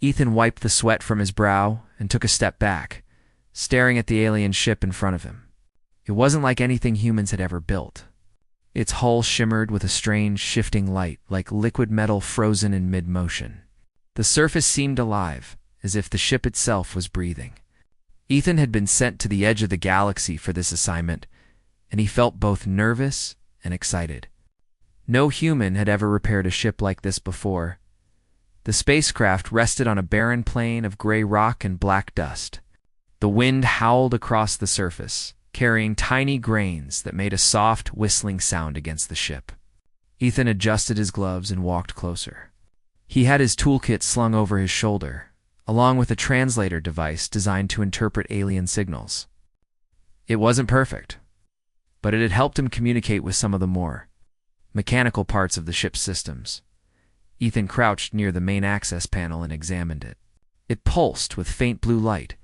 Ethan wiped the sweat from his brow and took a step back, staring at the alien ship in front of him. It wasn't like anything humans had ever built. Its hull shimmered with a strange, shifting light, like liquid metal frozen in mid-motion. The surface seemed alive, as if the ship itself was breathing. Ethan had been sent to the edge of the galaxy for this assignment, and he felt both nervous and excited. No human had ever repaired a ship like this before. The spacecraft rested on a barren plain of gray rock and black dust. The wind howled across the surface, carrying tiny grains that made a soft, whistling sound against the ship. Ethan adjusted his gloves and walked closer. He had his toolkit slung over his shoulder, along with a translator device designed to interpret alien signals. It wasn't perfect, but it had helped him communicate with some of the more mechanical parts of the ship's systems. Ethan crouched near the main access panel and examined it. It pulsed with faint blue light,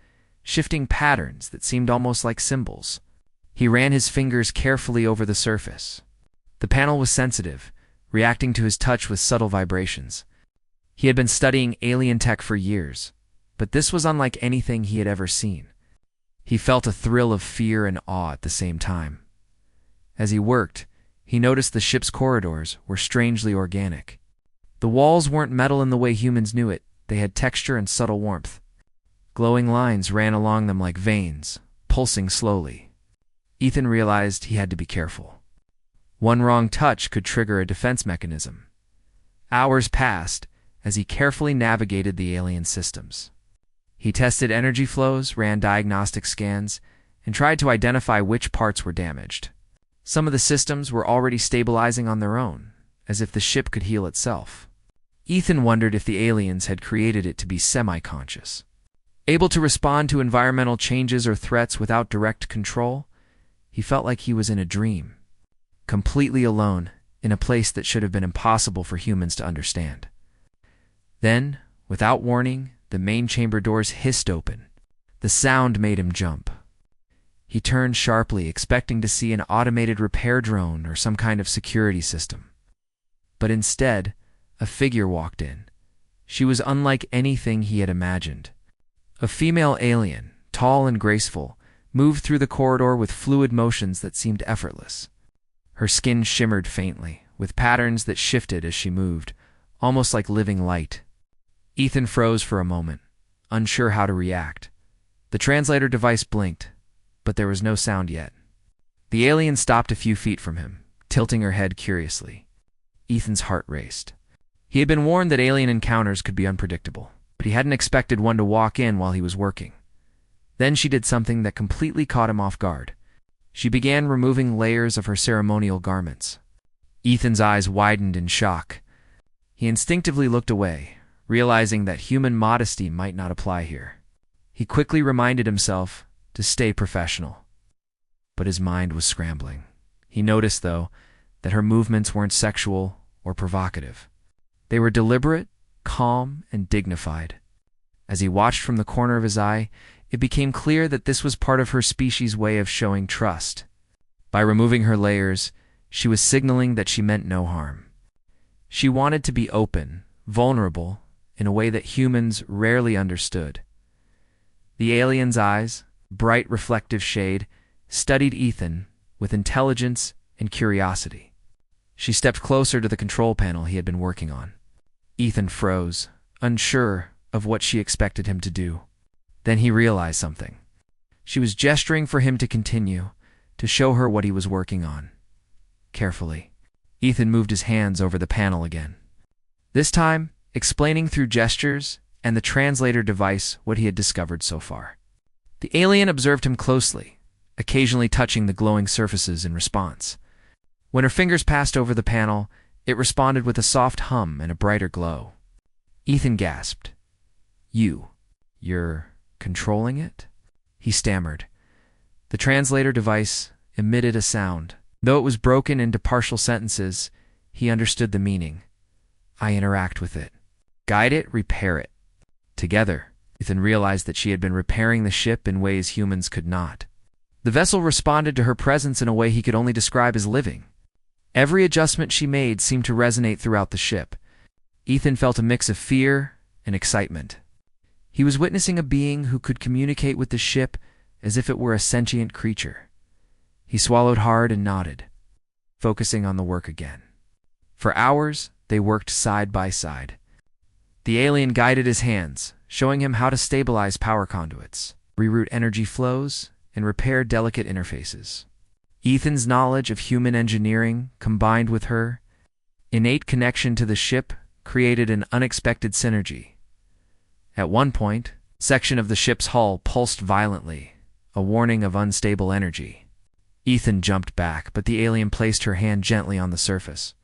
shifting patterns that seemed almost like symbols. He ran his fingers carefully over the surface. The panel was sensitive, reacting to his touch with subtle vibrations. He had been studying alien tech for years, but this was unlike anything he had ever seen. He felt a thrill of fear and awe at the same time. As he worked, he noticed the ship's corridors were strangely organic. The walls weren't metal in the way humans knew it. They had texture and subtle warmth. Glowing lines ran along them like veins, pulsing slowly. Ethan realized he had to be careful. One wrong touch could trigger a defense mechanism. Hours passed as he carefully navigated the alien systems. He tested energy flows, ran diagnostic scans, and tried to identify which parts were damaged. Some of the systems were already stabilizing on their own, as if the ship could heal itself. Ethan wondered if the aliens had created it to be semi-conscious. Able to respond to environmental changes or threats without direct control, he felt like he was in a dream, completely alone, in a place that should have been impossible for humans to understand. Then, without warning, the main chamber doors hissed open. The sound made him jump. He turned sharply, expecting to see an automated repair drone or some kind of security system. But instead, a figure walked in. She was unlike anything he had imagined. A female alien, tall and graceful, moved through the corridor with fluid motions that seemed effortless. Her skin shimmered faintly, with patterns that shifted as she moved, almost like living light. Ethan froze for a moment, unsure how to react. The translator device blinked, but there was no sound yet. The alien stopped a few feet from him, tilting her head curiously. Ethan's heart raced. He had been warned that alien encounters could be unpredictable, but he hadn't expected one to walk in while he was working. Then she did something that completely caught him off guard. She began removing layers of her ceremonial garments. Ethan's eyes widened in shock. He instinctively looked away, realizing that human modesty might not apply here. He quickly reminded himself to stay professional. But his mind was scrambling. He noticed, though, that her movements weren't sexual or provocative. They were deliberate, calm, and dignified. As he watched from the corner of his eye, it became clear that this was part of her species' way of showing trust. By removing her layers, she was signaling that she meant no harm. She wanted to be open, vulnerable, in a way that humans rarely understood. The alien's eyes, bright reflective shade, studied Ethan with intelligence and curiosity. She stepped closer to the control panel he had been working on. Ethan froze, unsure of what she expected him to do. Then he realized something. She was gesturing for him to continue, to show her what he was working on. Carefully, Ethan moved his hands over the panel again. This time, explaining through gestures and the translator device what he had discovered so far. The alien observed him closely, occasionally touching the glowing surfaces in response. When her fingers passed over the panel, it responded with a soft hum and a brighter glow. Ethan gasped. You're controlling it?" he stammered. The translator device emitted a sound. Though it was broken into partial sentences, he understood the meaning. "I interact with it. Guide it, repair it." Together, Ethan realized that she had been repairing the ship in ways humans could not. The vessel responded to her presence in a way he could only describe as living. Every adjustment she made seemed to resonate throughout the ship. Ethan felt a mix of fear and excitement. He was witnessing a being who could communicate with the ship as if it were a sentient creature. He swallowed hard and nodded, focusing on the work again. For hours, they worked side by side. The alien guided his hands, showing him how to stabilize power conduits, reroute energy flows, and repair delicate interfaces. Ethan's knowledge of human engineering, combined with her innate connection to the ship, created an unexpected synergy. At one point, a section of the ship's hull pulsed violently, a warning of unstable energy. Ethan jumped back, but the alien placed her hand gently on the surface.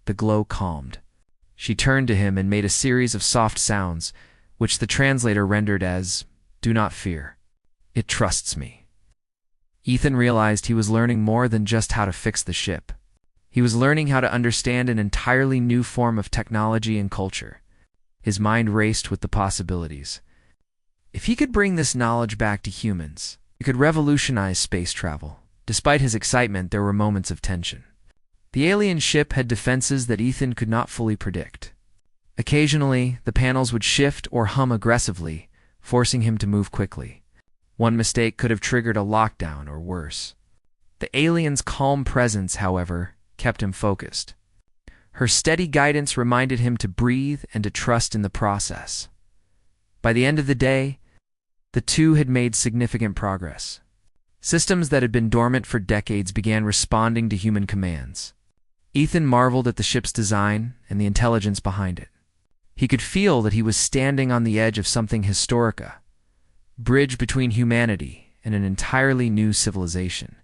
The glow calmed. She turned to him and made a series of soft sounds, which the translator rendered as, "Do not fear. It trusts me." Ethan realized he was learning more than just how to fix the ship. He was learning how to understand an entirely new form of technology and culture. His mind raced with the possibilities. If he could bring this knowledge back to humans, he could revolutionize space travel. Despite his excitement, there were moments of tension. The alien ship had defenses that Ethan could not fully predict. Occasionally, the panels would shift or hum aggressively, forcing him to move quickly. One mistake could have triggered a lockdown or worse. The alien's calm presence, however, kept him focused. Her steady guidance reminded him to breathe and to trust in the process. By the end of the day, the two had made significant progress. Systems that had been dormant for decades began responding to human commands. Ethan marveled at the ship's design and the intelligence behind it. He could feel that he was standing on the edge of something historica, bridge between humanity and an entirely new civilization.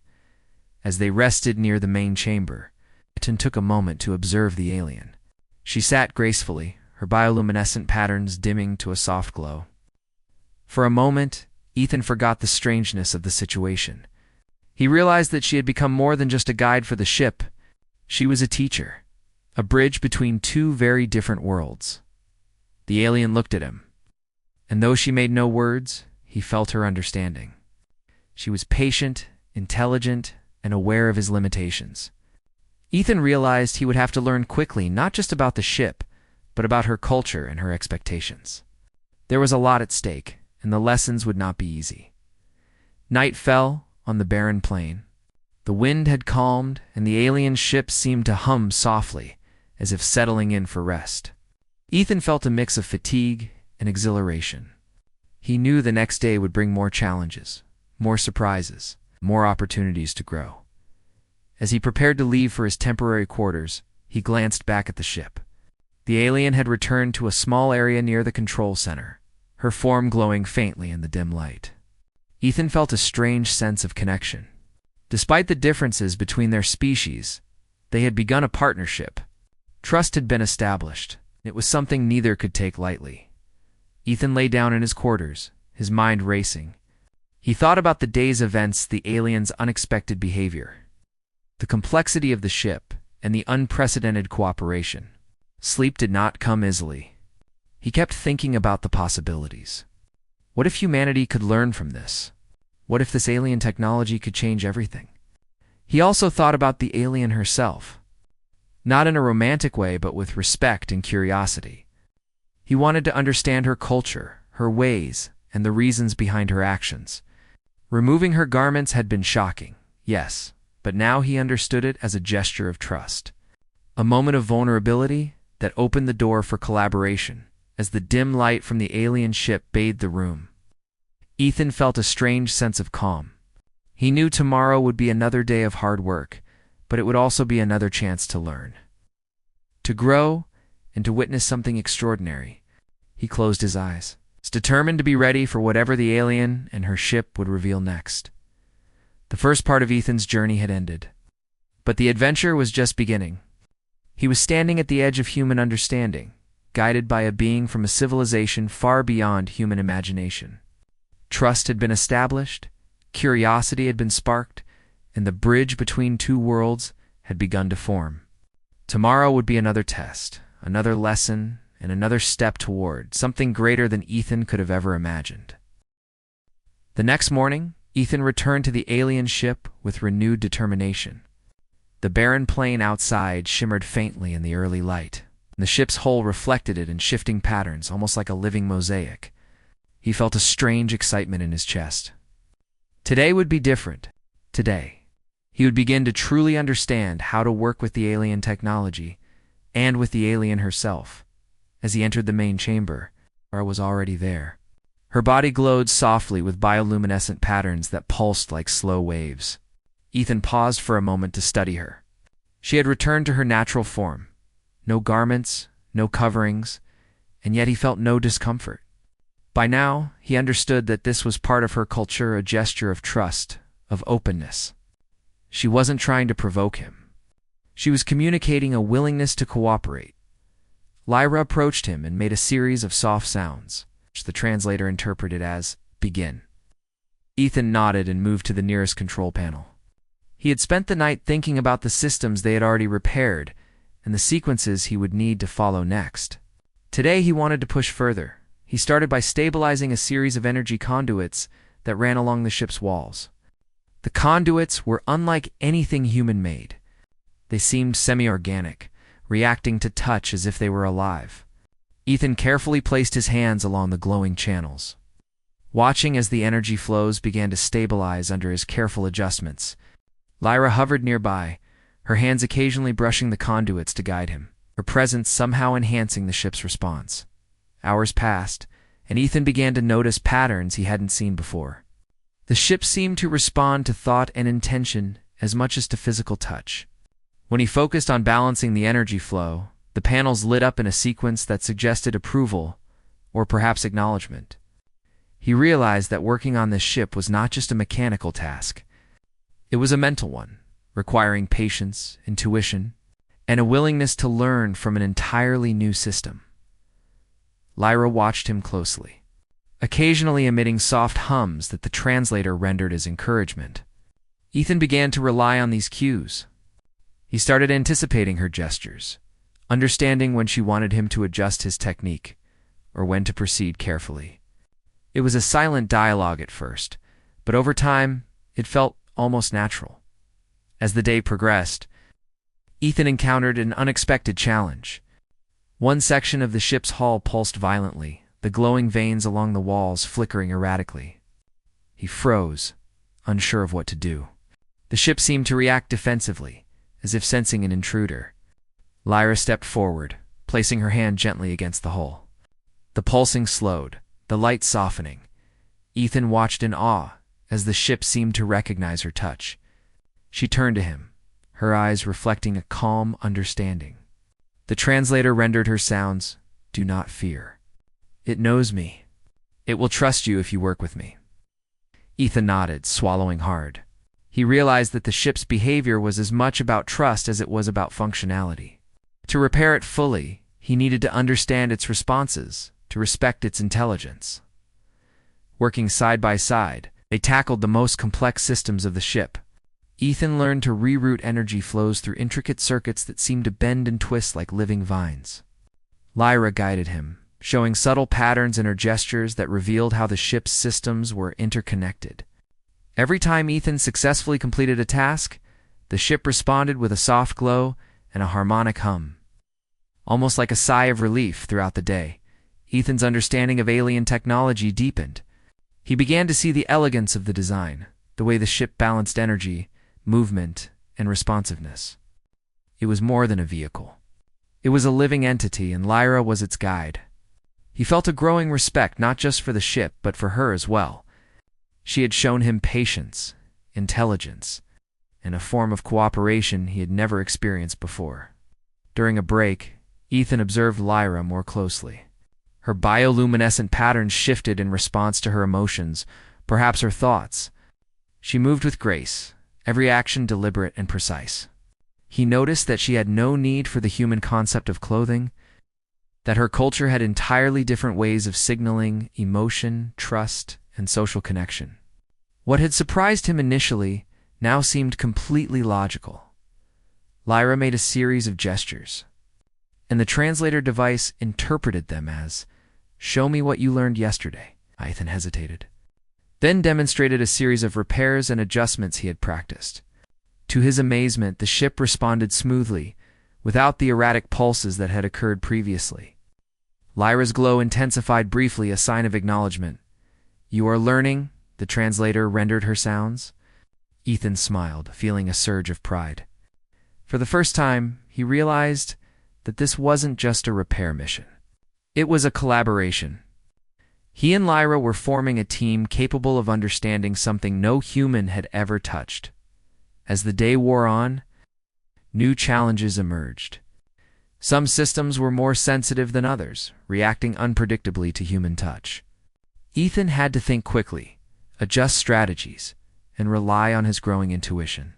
As they rested near the main chamber, Ethan took a moment to observe the alien. She sat gracefully, her bioluminescent patterns dimming to a soft glow. For a moment, Ethan forgot the strangeness of the situation. He realized that she had become more than just a guide for the ship. She was a teacher, a bridge between two very different worlds. The alien looked at him, and though she made no words, he felt her understanding. She was patient, intelligent, and aware of his limitations. Ethan realized he would have to learn quickly not just about the ship, but about her culture and her expectations. There was a lot at stake, and the lessons would not be easy. Night fell on the barren plain. The wind had calmed, and the alien ship seemed to hum softly, as if settling in for rest. Ethan felt a mix of fatigue and exhilaration. He knew the next day would bring more challenges, more surprises, more opportunities to grow. As he prepared to leave for his temporary quarters, he glanced back at the ship. The alien had returned to a small area near the control center, her form glowing faintly in the dim light. Ethan felt a strange sense of connection. Despite the differences between their species, they had begun a partnership. Trust had been established. It was something neither could take lightly. Ethan lay down in his quarters, his mind racing. He thought about the day's events, the alien's unexpected behavior, the complexity of the ship, and the unprecedented cooperation. Sleep did not come easily. He kept thinking about the possibilities. What if humanity could learn from this? What if this alien technology could change everything? He also thought about the alien herself. Not in a romantic way, but with respect and curiosity. He wanted to understand her culture, her ways, and the reasons behind her actions. Removing her garments had been shocking, yes, but now he understood it as a gesture of trust. A moment of vulnerability that opened the door for collaboration, as the dim light from the alien ship bathed the room. Ethan felt a strange sense of calm. He knew tomorrow would be another day of hard work, but it would also be another chance to learn, to grow, and to witness something extraordinary. He closed his eyes, determined to be ready for whatever the alien and her ship would reveal next. The first part of Ethan's journey had ended, but the adventure was just beginning. He was standing at the edge of human understanding, guided by a being from a civilization far beyond human imagination. Trust had been established, curiosity had been sparked, and the bridge between two worlds had begun to form. Tomorrow would be another test, another lesson, and another step toward something greater than Ethan could have ever imagined. The next morning, Ethan returned to the alien ship with renewed determination. The barren plain outside shimmered faintly in the early light, and the ship's hull reflected it in shifting patterns, almost like a living mosaic. He felt a strange excitement in his chest. Today would be different. Today, he would begin to truly understand how to work with the alien technology and with the alien herself. As he entered the main chamber, Lara was already there. Her body glowed softly with bioluminescent patterns that pulsed like slow waves. Ethan paused for a moment to study her. She had returned to her natural form. No garments, no coverings, and yet he felt no discomfort. By now, he understood that this was part of her culture, a gesture of trust, of openness. She wasn't trying to provoke him. She was communicating a willingness to cooperate. Lyra approached him and made a series of soft sounds, which the translator interpreted as, "Begin." Ethan nodded and moved to the nearest control panel. He had spent the night thinking about the systems they had already repaired and the sequences he would need to follow next. Today he wanted to push further. He started by stabilizing a series of energy conduits that ran along the ship's walls. The conduits were unlike anything human-made. They seemed semi-organic, reacting to touch as if they were alive. Ethan carefully placed his hands along the glowing channels. Watching as the energy flows began to stabilize under his careful adjustments, Lyra hovered nearby, her hands occasionally brushing the conduits to guide him, her presence somehow enhancing the ship's response. Hours passed, and Ethan began to notice patterns he hadn't seen before. The ship seemed to respond to thought and intention as much as to physical touch. When he focused on balancing the energy flow, the panels lit up in a sequence that suggested approval, or perhaps acknowledgement. He realized that working on this ship was not just a mechanical task. It was a mental one, requiring patience, intuition, and a willingness to learn from an entirely new system. Lyra watched him closely, occasionally emitting soft hums that the translator rendered as encouragement. Ethan began to rely on these cues. He started anticipating her gestures, understanding when she wanted him to adjust his technique, or when to proceed carefully. It was a silent dialogue at first, but over time, it felt almost natural. As the day progressed, Ethan encountered an unexpected challenge. One section of the ship's hull pulsed violently, the glowing veins along the walls flickering erratically. He froze, unsure of what to do. The ship seemed to react defensively, as if sensing an intruder. Lyra stepped forward, placing her hand gently against the hull. The pulsing slowed, the light softening. Ethan watched in awe as the ship seemed to recognize her touch. She turned to him, her eyes reflecting a calm understanding. The translator rendered her sounds, "Do not fear. It knows me. It will trust you if you work with me." Ethan nodded, swallowing hard. He realized that the ship's behavior was as much about trust as it was about functionality. To repair it fully, he needed to understand its responses, to respect its intelligence. Working side by side, they tackled the most complex systems of the ship. Ethan learned to reroute energy flows through intricate circuits that seemed to bend and twist like living vines. Lyra guided him, showing subtle patterns in her gestures that revealed how the ship's systems were interconnected. Every time Ethan successfully completed a task, the ship responded with a soft glow and a harmonic hum. Almost like a sigh of relief throughout the day, Ethan's understanding of alien technology deepened. He began to see the elegance of the design, the way the ship balanced energy, movement, and responsiveness. It was more than a vehicle. It was a living entity, and Lyra was its guide. He felt a growing respect not just for the ship, but for her as well. She had shown him patience, intelligence, and a form of cooperation he had never experienced before. During a break, Ethan observed Lyra more closely. Her bioluminescent patterns shifted in response to her emotions, perhaps her thoughts. She moved with grace, every action deliberate and precise. He noticed that she had no need for the human concept of clothing, that her culture had entirely different ways of signaling emotion, trust, and social connection. What had surprised him initially now seemed completely logical. Lyra made a series of gestures, and the translator device interpreted them as, "Show me what you learned yesterday." Ethan hesitated, then demonstrated a series of repairs and adjustments he had practiced. To his amazement, the ship responded smoothly, without the erratic pulses that had occurred previously. Lyra's glow intensified briefly, a sign of acknowledgement, "You are learning," the translator rendered her sounds. Ethan smiled, feeling a surge of pride. For the first time, he realized that this wasn't just a repair mission. It was a collaboration. He and Lyra were forming a team capable of understanding something no human had ever touched. As the day wore on, new challenges emerged. Some systems were more sensitive than others, reacting unpredictably to human touch. Ethan had to think quickly, adjust strategies, and rely on his growing intuition.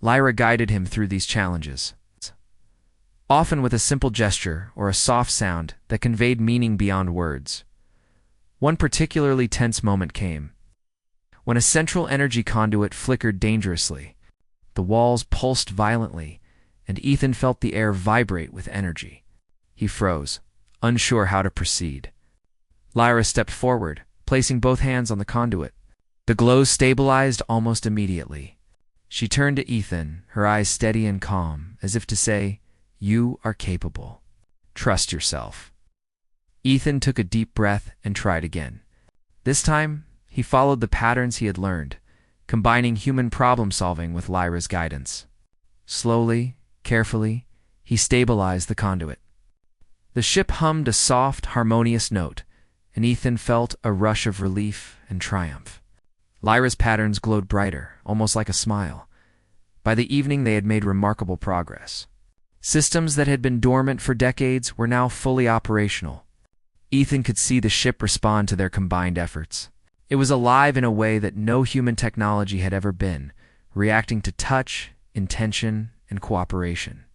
Lyra guided him through these challenges, often with a simple gesture or a soft sound that conveyed meaning beyond words. One particularly tense moment came when a central energy conduit flickered dangerously. The walls pulsed violently, and Ethan felt the air vibrate with energy. He froze, unsure how to proceed. Lyra stepped forward, placing both hands on the conduit. The glow stabilized almost immediately. She turned to Ethan, her eyes steady and calm, as if to say, "You are capable. Trust yourself." Ethan took a deep breath and tried again. This time, he followed the patterns he had learned, combining human problem-solving with Lyra's guidance. Slowly, carefully, he stabilized the conduit. The ship hummed a soft, harmonious note, and Ethan felt a rush of relief and triumph. Lyra's patterns glowed brighter, almost like a smile. By the evening, they had made remarkable progress. Systems that had been dormant for decades were now fully operational. Ethan could see the ship respond to their combined efforts. It was alive in a way that no human technology had ever been, reacting to touch, intention, and cooperation.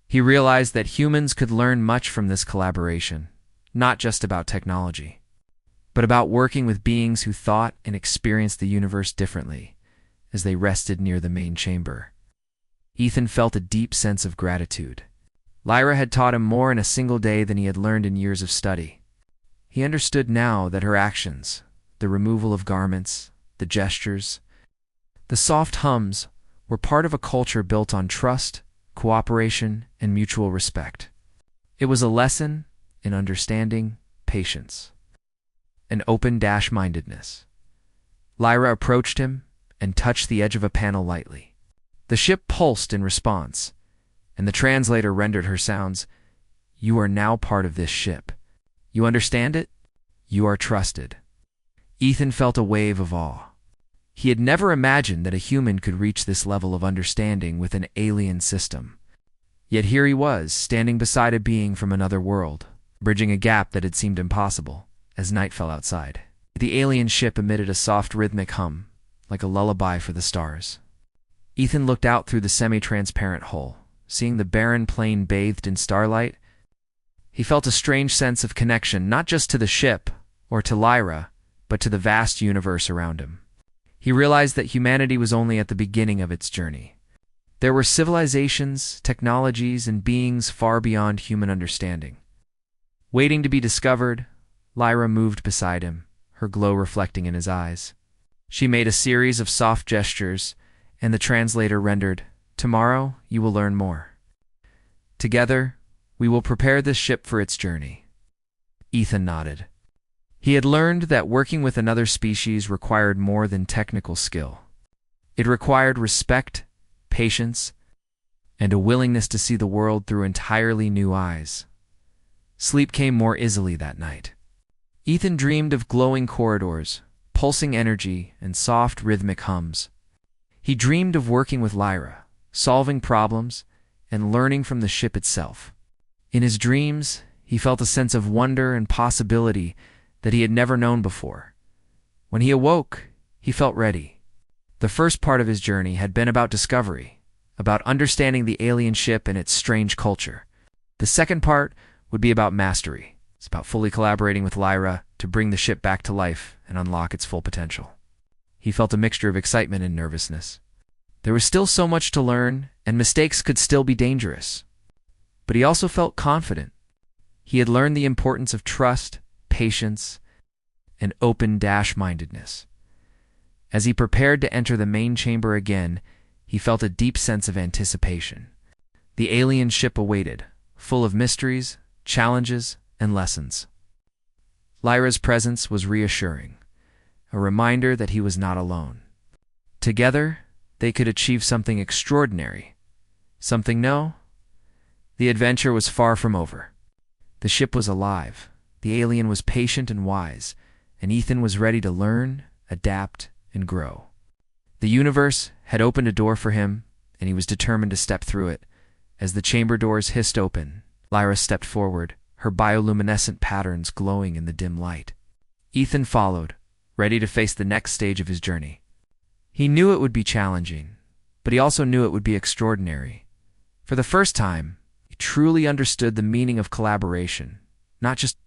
He realized that humans could learn much from this collaboration, not just about technology, but about working with beings who thought and experienced the universe differently. As they rested near the main chamber, Ethan felt a deep sense of gratitude. Lyra had taught him more in a single day than he had learned in years of study. He understood now that her actions, the removal of garments, the gestures, the soft hums, were part of a culture built on trust, cooperation, and mutual respect. It was a lesson in understanding, patience, and open-mindedness. Lyra approached him and touched the edge of a panel lightly. The ship pulsed in response, and the translator rendered her sounds, "You are now part of this ship. You understand it? You are trusted." Ethan felt a wave of awe. He had never imagined that a human could reach this level of understanding with an alien system. Yet here he was, standing beside a being from another world, bridging a gap that had seemed impossible. As night fell outside, the alien ship emitted a soft rhythmic hum, like a lullaby for the stars. Ethan looked out through the semi-transparent hull, seeing the barren plain bathed in starlight. He felt a strange sense of connection, not just to the ship or to Lyra, but to the vast universe around him. He realized that humanity was only at the beginning of its journey. There were civilizations, technologies, and beings far beyond human understanding. Waiting to be discovered, Lyra moved beside him, her glow reflecting in his eyes. She made a series of soft gestures, and the translator rendered, "Tomorrow you will learn more. Together, we will prepare this ship for its journey." Ethan nodded. He had learned that working with another species required more than technical skill. It required respect, patience, and a willingness to see the world through entirely new eyes. Sleep came more easily that night. Ethan dreamed of glowing corridors, pulsing energy, and soft rhythmic hums. He dreamed of working with Lyra, solving problems, and learning from the ship itself. In his dreams, he felt a sense of wonder and possibility that he had never known before. When he awoke, he felt ready. The first part of his journey had been about discovery, about understanding the alien ship and its strange culture. The second part would be about mastery. It's about fully collaborating with Lyra to bring the ship back to life and unlock its full potential. He felt a mixture of excitement and nervousness. There was still so much to learn, and mistakes could still be dangerous. But he also felt confident. He had learned the importance of trust, patience, and open-mindedness. As he prepared to enter the main chamber again, he felt a deep sense of anticipation. The alien ship awaited, full of mysteries, challenges, and lessons. Lyra's presence was reassuring. a reminder that he was not alone. Together, they could achieve something extraordinary. Something no? The adventure was far from over. The ship was alive, the alien was patient and wise, and Ethan was ready to learn, adapt, and grow. The universe had opened a door for him, and he was determined to step through it. As the chamber doors hissed open, Lyra stepped forward, her bioluminescent patterns glowing in the dim light. Ethan followed, ready to face the next stage of his journey. He knew it would be challenging, but he also knew it would be extraordinary. For the first time, he truly understood the meaning of collaboration, not just